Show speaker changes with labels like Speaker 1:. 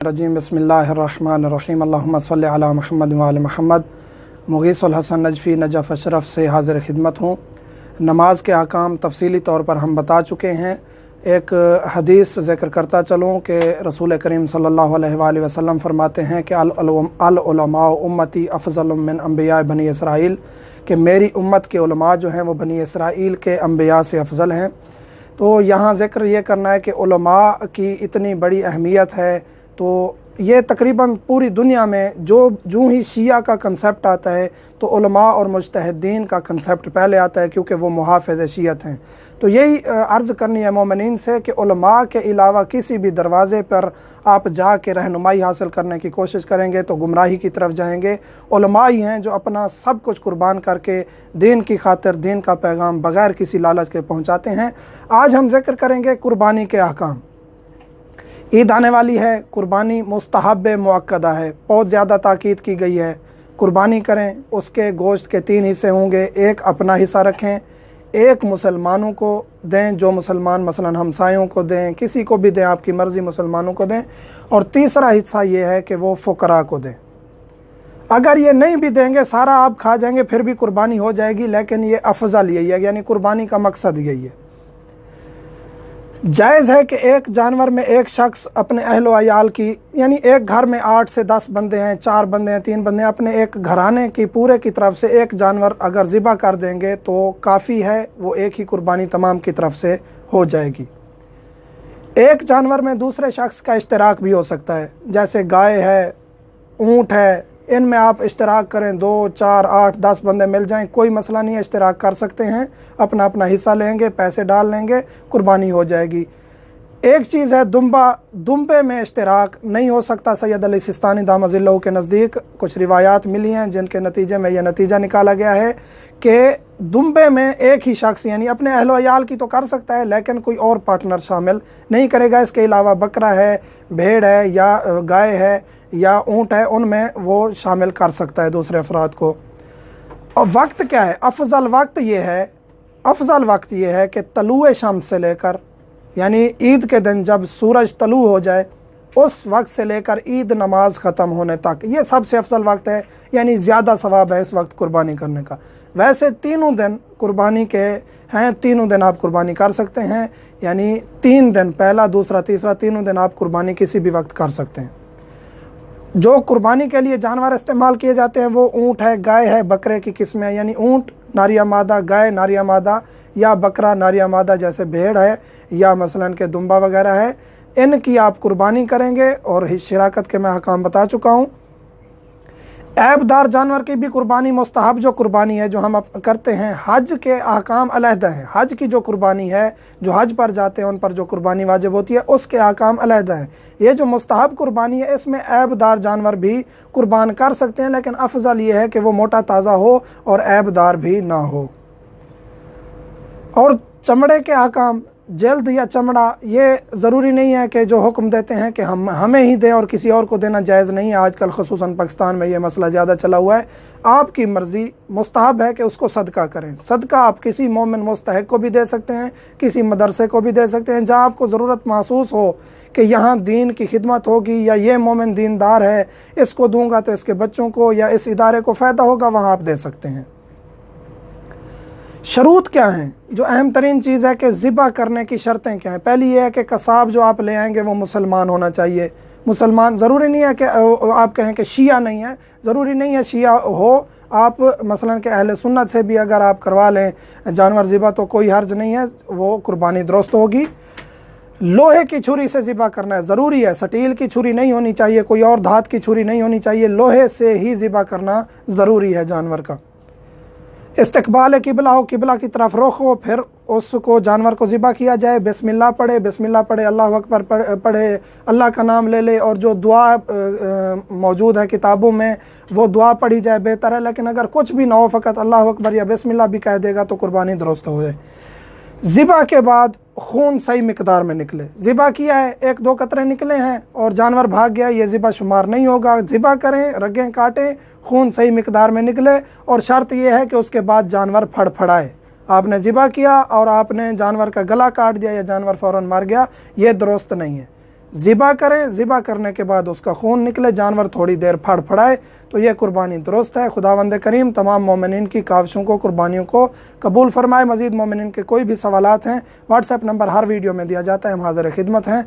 Speaker 1: रजीम बिस्मिल्लाहिर्रहमानिर्रहीम अल्लाहुम्मा सल्लि अला मुहम्मद व आले मुहम्मद। मुगीसुल हसन नजफ़ी नजफ़ अशरफ से हाज़िर खिदमत हूँ। नमाज के अहकाम तफसीली तौर पर हम बता चुके हैं। एक हदीस ज़िक्र करता चलूँ कि रसूल करीम सल्लल्लाहु अलैहि वसल्लम फरमाते हैं कि अल उलमा उम्मती अफ़ज़ल मिन अंबिया बनी इसराइल, कि मेरी उम्मत के उलमा जो हैं वो बनी इसराइल के अंबिया से अफजल हैं। तो यहाँ ज़िक्र ये करना है कि उलमा की इतनी बड़ी अहमियत है। तो ये तकरीबन पूरी दुनिया में जो ही शिया का कंसेप्ट आता है तो उलमा और मुज्तहिदीन का कंसेप्ट पहले आता है, क्योंकि वो मुहाफ़िज़ शियत हैं। तो यही अर्ज़ करनी है मोमिनीन से कि उलमा के अलावा किसी भी दरवाज़े पर आप जा के रहनुमाई हासिल करने की कोशिश करेंगे तो गुमराही की तरफ जाएंगे। उलमा ही हैं जो अपना सब कुछ कुर्बान करके दीन की खातिर दीन का पैगाम बग़ैर किसी लालच के पहुँचाते हैं। आज हम ज़िक्र करेंगे कुर्बानी के अहकाम। ईद आने वाली है, कुर्बानी मुस्तहब मुअक्कदा है, बहुत ज़्यादा ताकीद की गई है। कुर्बानी करें, उसके गोश्त के 3 हिस्से होंगे। एक अपना हिस्सा रखें, एक मुसलमानों को दें, जो मुसलमान मसलन हमसायों को दें, किसी को भी दें, आपकी मर्ज़ी, मुसलमानों को दें। और तीसरा हिस्सा ये है कि वो फ़ुक़रा को दें। अगर ये नहीं भी देंगे, सारा आप खा जाएंगे, फिर भी कुर्बानी हो जाएगी, लेकिन ये अफजल यही है, यानी कुर्बानी का मकसद यही है। जायज़ है कि एक जानवर में एक शख्स अपने अहल व अयाल की, यानी एक घर में 8 से 10 बंदे हैं, 4 बंदे हैं, 3 बंदे हैं, अपने एक घराने की पूरे की तरफ से एक जानवर अगर ज़िबा कर देंगे तो काफ़ी है, वो एक ही कुर्बानी तमाम की तरफ से हो जाएगी। एक जानवर में दूसरे शख्स का इश्तराक भी हो सकता है, जैसे गाय है, ऊँट है, इनमें आप इश्तराक करें, 2, 4, 8, 10 बंदे मिल जाएं, कोई मसला नहीं है, इश्तराक कर सकते हैं, अपना अपना हिस्सा लेंगे, पैसे डाल लेंगे, कुर्बानी हो जाएगी। एक चीज़ है दुम्बे में इश्तराक नहीं हो सकता। सैयद अली सिस्तानी दामजिल्लहु के नज़दीक कुछ रिवायात मिली हैं जिनके नतीजे में यह नतीजा निकाला गया है कि दुम्बे में एक ही शख्स, यानी अपने अहल अयाल की तो कर सकता है, लेकिन कोई और पार्टनर शामिल नहीं करेगा। इसके अलावा बकरा है, भेड़ है, या गाय है, या ऊँट है, उनमें वो शामिल कर सकता है दूसरे अफराद को। और वक्त क्या है? अफजल वक्त ये है कि तलुए शम्स से लेकर, यानी ईद के दिन जब सूरज तलू हो जाए, उस वक्त से लेकर ईद नमाज ख़त्म होने तक, ये सबसे अफजल वक्त है, यानी ज़्यादा सवाब है इस वक्त कुर्बानी करने का। वैसे तीनों दिन कुर्बानी के हैं, तीनों दिन आप कुर्बानी कर सकते हैं, यानी 3 दिन, पहला, दूसरा, तीसरा, तीनों दिन आप कुर्बानी किसी भी वक्त कर सकते हैं। जो कुर्बानी के लिए जानवर इस्तेमाल किए जाते हैं वो ऊँट है, गाय है, बकरे की किस्में, यानी ऊँट नारिया मादा, गाय नारिया मादा, या बकरा नारिया मादा जैसे भेड़ है, या मसलन के दुम्बा वगैरह है, इनकी आप कुर्बानी करेंगे। और शिराकत के मैं अहकाम बता चुका हूँ। ऐबदार जानवर की भी कुर्बानी मुस्तहब जो कुर्बानी है जो हम करते हैं। हज के अहकाम अलहदा हैं। हज की जो कुर्बानी है, जो हज पर जाते हैं उन पर जो कुर्बानी वाजिब होती है, उसके अहकाम अलहदा हैं। ये जो मुस्तहब कुर्बानी है, इसमें ऐबदार जानवर भी कुर्बान कर सकते हैं, लेकिन अफजल ये है कि वो मोटा ताज़ा हो और ऐबदार भी ना हो। और चमड़े के अहकाम, जल्द या चमड़ा, ये ज़रूरी नहीं है कि जो हुक्म देते हैं कि हमें ही दें और किसी और को देना जायज़ नहीं है। आजकल ख़ुसूसन पाकिस्तान में ये मसला ज़्यादा चला हुआ है। आपकी मर्ज़ी, मुस्तहब है कि उसको सदका करें। सदका आप किसी मोमिन मुस्तहिक को भी दे सकते हैं, किसी मदरसे को भी दे सकते हैं, जहाँ आपको ज़रूरत महसूस हो कि यहाँ दीन की खिदमत होगी, या ये मोमिन दीनदार है, इसको दूंगा तो इसके बच्चों को या इस इदारे को फ़ायदा होगा, वहाँ आप दे सकते हैं। शरूत क्या हैं? जो अहम तरीन चीज़ है कि ज़िबा करने की शर्तें क्या हैं? पहली ये है कि कसाब जो आप ले आएंगे वो मुसलमान होना चाहिए। मुसलमान, ज़रूरी नहीं है कि आप कहें कि शिया नहीं है, ज़रूरी नहीं है शिया हो। आप मसलन के अहले सुन्नत से भी अगर आप करवा लें जानवर ज़िबा तो कोई हर्ज नहीं है, वो कुर्बानी दुरुस्त होगी। लोहे की छुरी से ज़िबा करना है, ज़रूरी है। स्टील की छुरी नहीं होनी चाहिए, कोई और धात की छुरी नहीं होनी चाहिए, लोहे से ही ज़िबा करना ज़रूरी है जानवर का। इस्तकबाल किबला हो, किबला की तरफ रुख हो, फिर उसको जानवर को ज़िबा किया जाए। बिस्मिल्लाह पढ़े, अल्लाह अकबर पढ़े, अल्लाह का नाम ले ले, और जो दुआ मौजूद है किताबों में वो दुआ पढ़ी जाए, बेहतर है। लेकिन अगर कुछ भी ना हो, फ़कत अल्लाह अकबर या बिस्मिल्लाह भी कह देगा तो कुर्बानी दुरुस्त हो जाए। ज़िबा के बाद खून सही मिकदार में निकले। ज़िबा किया है, 1-2 कतरे निकले हैं और जानवर भाग गया, ये ज़िबा शुमार नहीं होगा। ज़िबा करें, रगें काटें, खून सही मिकदार में निकले, और शर्त यह है कि उसके बाद जानवर फड़फड़ाए। आपने ज़िबा किया और आपने जानवर का गला काट दिया या जानवर फ़ौरन मर गया, ये दुरुस्त नहीं है। ذبح کریں، ذبح کرنے کے بعد اس کا خون نکلے، جانور تھوڑی دیر پھڑپھڑائے تو یہ قربانی درست ہے۔ خداوند کریم تمام مومنین کی کاوشوں کو، قربانیوں کو قبول فرمائے۔ مزید مومنین کے کوئی بھی سوالات ہیں، واٹس ایپ نمبر ہر ویڈیو میں دیا جاتا ہے، ہم حاضر خدمت ہیں۔